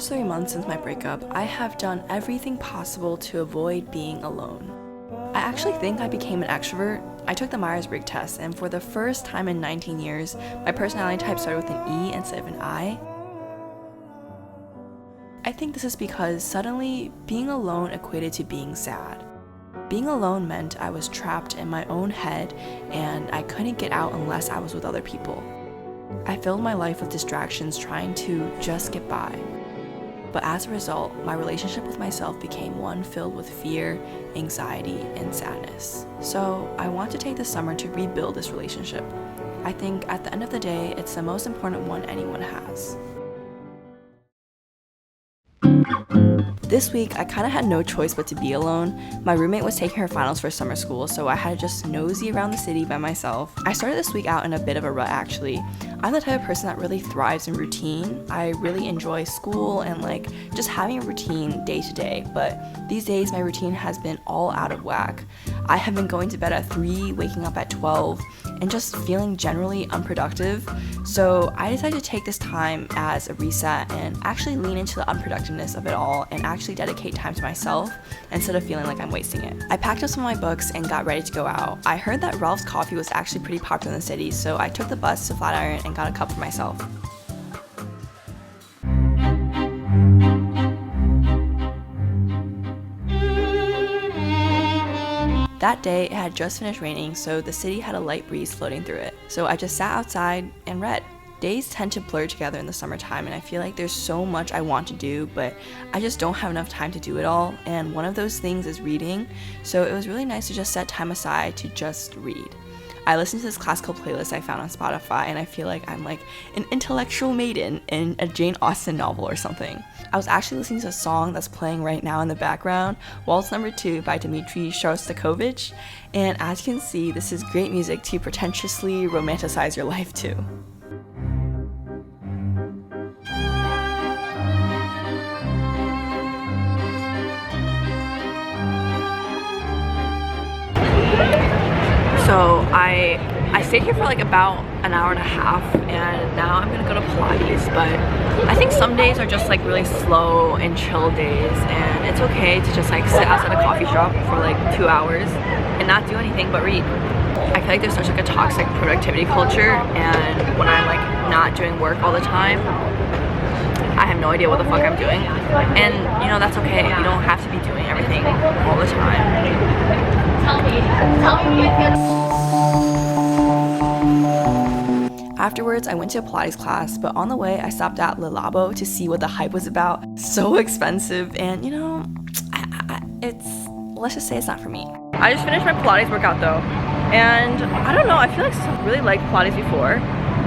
past 3 months since my breakup, I have done everything possible to avoid being alone. I actually think I became an extrovert. I took the Myers-Briggs test, and for the first time in 19 years, my personality type started with an E instead of an I. I think this is because suddenly, being alone equated to being sad. Being alone meant I was trapped in my own head, and I couldn't get out unless I was with other people. I filled my life with distractions trying to just get by. But as a result, my relationship with myself became one filled with fear, anxiety, and sadness. So I want to take the summer to rebuild this relationship. I think at the end of the day, it's the most important one anyone has. This week, I kind of had no choice but to be alone. My roommate was taking her finals for summer school, so I had to just nosy around the city by myself. I started this week out in a bit of a rut actually. I'm the type of person that really thrives in routine. I really enjoy school and just having a routine day to day, but these days my routine has been all out of whack. I have been going to bed at 3, waking up at 12, and just feeling generally unproductive. So I decided to take this time as a reset and actually lean into the unproductiveness of it all and actually dedicate time to myself instead of feeling like I'm wasting it. I packed up some of my books and got ready to go out. I heard that Ralph's Coffee was actually pretty popular in the city, so I took the bus to Flatiron and got a cup for myself. That day, it had just finished raining, so the city had a light breeze floating through it. So I just sat outside and read. Days tend to blur together in the summertime, and I feel like there's so much I want to do, but I just don't have enough time to do it all, and one of those things is reading, so it was really nice to just set time aside to just read. I listened to this classical playlist I found on Spotify, and I feel like I'm like an intellectual maiden in a Jane Austen novel or something. I was actually listening to a song that's playing right now in the background, Waltz No. 2 by Dmitri Shostakovich, and as you can see, this is great music to pretentiously romanticize your life to. So I stayed here for about an hour and a half, and now I'm gonna go to Pilates, but I think some days are just really slow and chill days, and it's okay to just sit outside a coffee shop for 2 hours and not do anything but read. I feel like there's such a toxic productivity culture, and when I'm not doing work all the time, I have no idea what the fuck I'm doing, and that's okay. You don't have to be doing everything all the time. Tell me Afterwards, I went to a Pilates class, but on the way, I stopped at Le Labo to see what the hype was about. So expensive, and let's just say it's not for me. I just finished my Pilates workout though, and I don't know, I feel like I really liked Pilates before,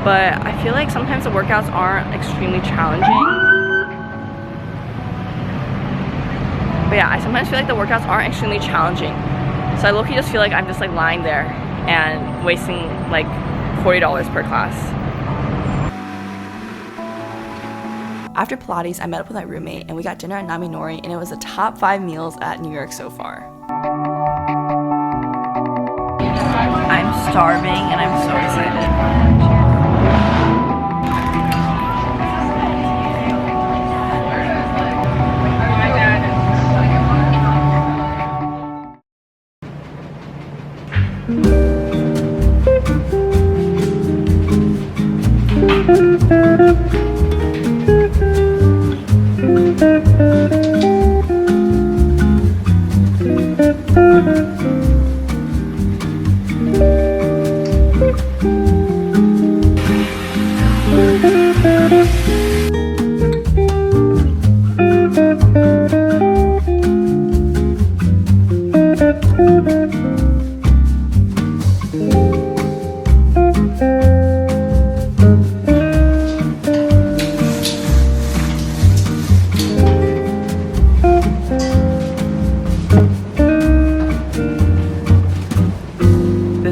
but I feel like sometimes the workouts aren't extremely challenging. But yeah, I sometimes feel like the workouts aren't extremely challenging. So I low-key just feel like I'm just lying there and wasting $40 per class. After Pilates, I met up with my roommate and we got dinner at Nami Nori, and it was the top 5 meals at New York so far. I'm starving and I'm so excited.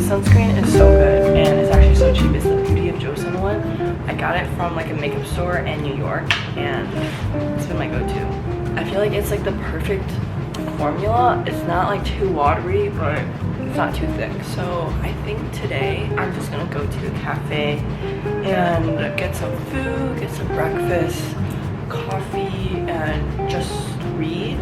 Sunscreen is so good, and it's actually so cheap. It's the Beauty of Joseon one. I got it from a makeup store in New York, and it's been my go-to. I feel like it's the perfect formula. It's not too watery, but it's not too thick. So I think today I'm just gonna go to a cafe and get some food, get some breakfast, coffee and just read,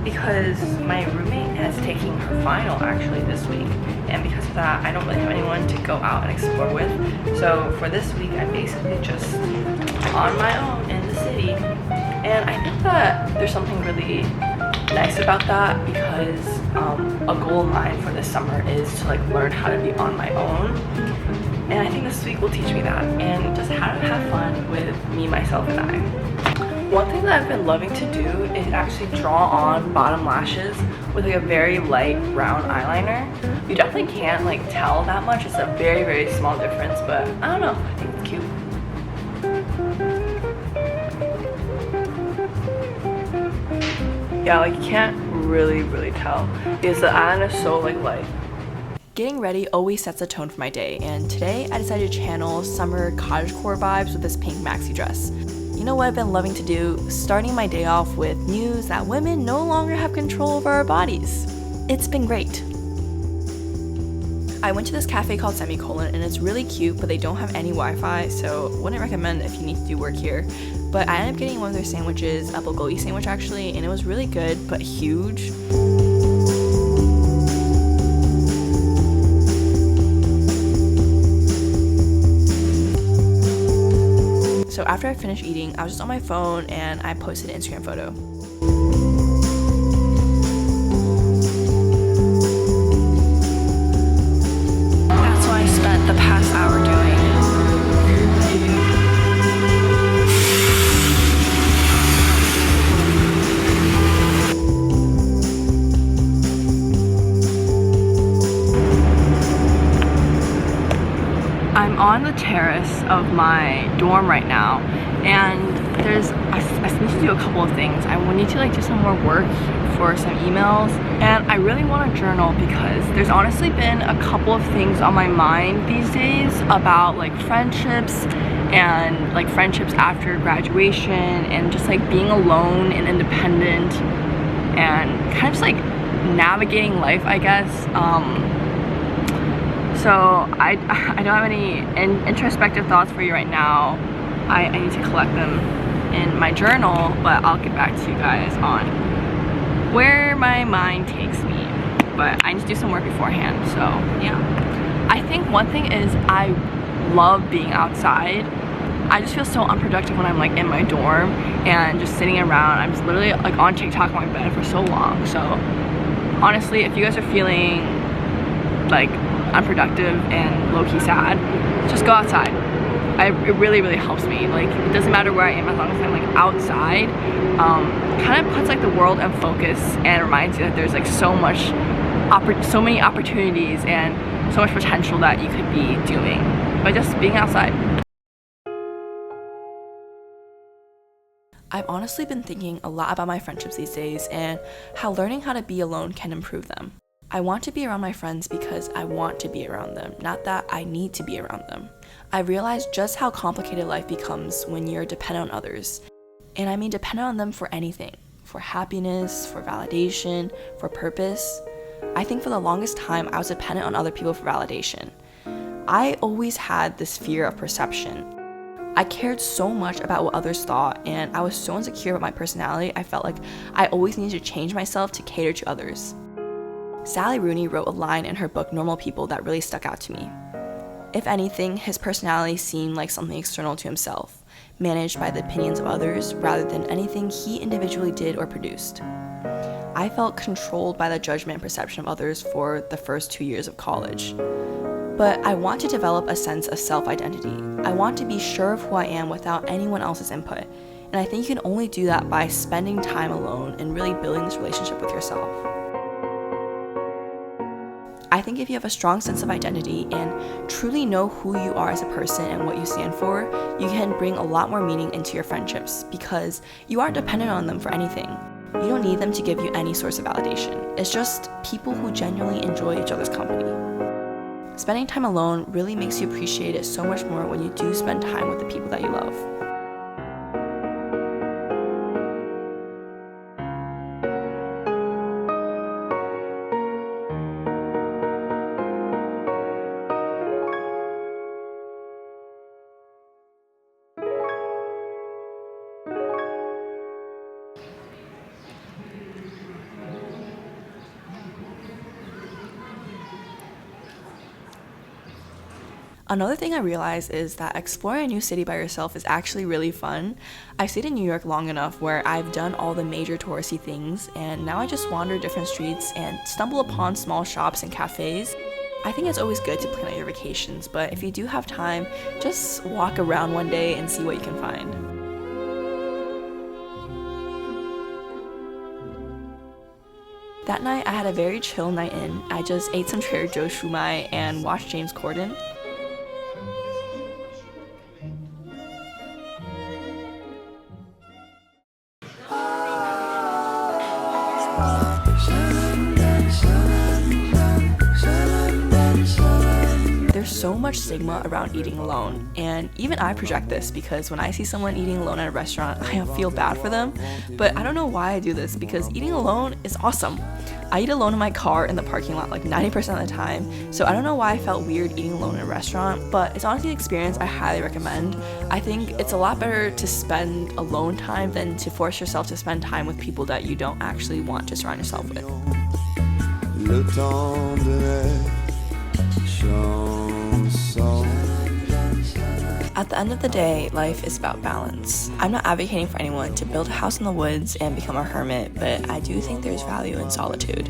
because my roommate is taking her final actually this week, and because of that I don't really have anyone to go out and explore with. So for this week I'm basically just on my own in the city, and I think that there's something really nice about that, because a goal of mine for this summer is to like learn how to be on my own, and I think this week will teach me that, and just how to have fun with me, myself, and I. One thing that I've been loving to do is actually draw on bottom lashes with like a very light brown eyeliner. You definitely can't like tell that much, it's a very, very small difference, but I don't know, I think it's cute. Yeah, like you can't really tell because the eyeliner is so like light. Getting ready always sets a tone for my day, and today I decided to channel summer cottagecore vibes with this pink maxi dress. You know what I've been loving to do? Starting my day off with news that women no longer have control over our bodies. It's been great. I went to this cafe called Semicolon, and it's really cute, but they don't have any Wi-Fi, so wouldn't recommend if you need to do work here. But I ended up getting one of their sandwiches, a bulgogi sandwich actually, and it was really good, but huge. So after I finished eating, I was just on my phone and I posted an Instagram photo. That's what I spent the past hour doing. I'm on the terrace of my dorm right now, and I need to do a couple of things. I need to like do some more work for some emails, and I really want to journal because there's honestly been a couple of things on my mind these days about like friendships and like friendships after graduation, and just like being alone and independent and kind of just like navigating life, I guess. So I don't have any introspective thoughts for you right now. I need to collect them in my journal, but I'll get back to you guys on where my mind takes me. But I need to do some work beforehand, so yeah. I think one thing is I love being outside. I just feel so unproductive when I'm like in my dorm and just sitting around. I'm just literally like on TikTok on my bed for so long. So honestly, if you guys are feeling like unproductive and low-key sad, just go outside. It really helps me. Like, it doesn't matter where I am as long as I'm like outside. Kind of puts like the world in focus and reminds you that there's like so many opportunities and so much potential that you could be doing by just being outside. I've honestly been thinking a lot about my friendships these days and how learning how to be alone can improve them. I want to be around my friends because I want to be around them, not that I need to be around them. I realized just how complicated life becomes when you're dependent on others. And I mean dependent on them for anything, for happiness, for validation, for purpose. I think for the longest time I was dependent on other people for validation. I always had this fear of perception. I cared so much about what others thought, and I was so insecure about my personality, I felt like I always needed to change myself to cater to others. Sally Rooney wrote a line in her book Normal People that really stuck out to me. If anything, his personality seemed like something external to himself, managed by the opinions of others rather than anything he individually did or produced. I felt controlled by the judgment and perception of others for the first 2 years of college. But I want to develop a sense of self-identity. I want to be sure of who I am without anyone else's input. And I think you can only do that by spending time alone and really building this relationship with yourself. I think if you have a strong sense of identity and truly know who you are as a person and what you stand for, you can bring a lot more meaning into your friendships because you aren't dependent on them for anything. You don't need them to give you any source of validation. It's just people who genuinely enjoy each other's company. Spending time alone really makes you appreciate it so much more when you do spend time with the people that you love. Another thing I realized is that exploring a new city by yourself is actually really fun. I've stayed in New York long enough where I've done all the major touristy things, and now I just wander different streets and stumble upon small shops and cafes. I think it's always good to plan out your vacations, but if you do have time, just walk around one day and see what you can find. That night, I had a very chill night in. I just ate some Trader Joe's shumai and watched James Corden. There's so much stigma around eating alone, and even I project this because when I see someone eating alone at a restaurant, I feel bad for them, but I don't know why I do this because eating alone is awesome. I eat alone in my car in the parking lot like 90% of the time, so I don't know why I felt weird eating alone in a restaurant, but it's honestly an experience I highly recommend. I think it's a lot better to spend alone time than to force yourself to spend time with people that you don't actually want to surround yourself with. At the end of the day, life is about balance. I'm not advocating for anyone to build a house in the woods and become a hermit, but I do think there's value in solitude.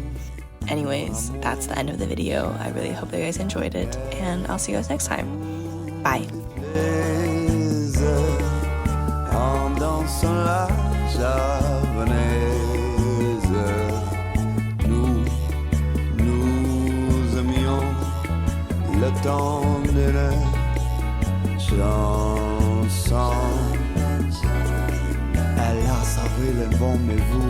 Anyways, that's the end of the video. I really hope that you guys enjoyed it, and I'll see you guys next time. Bye. Chanson, elle a savoué le bon mais vous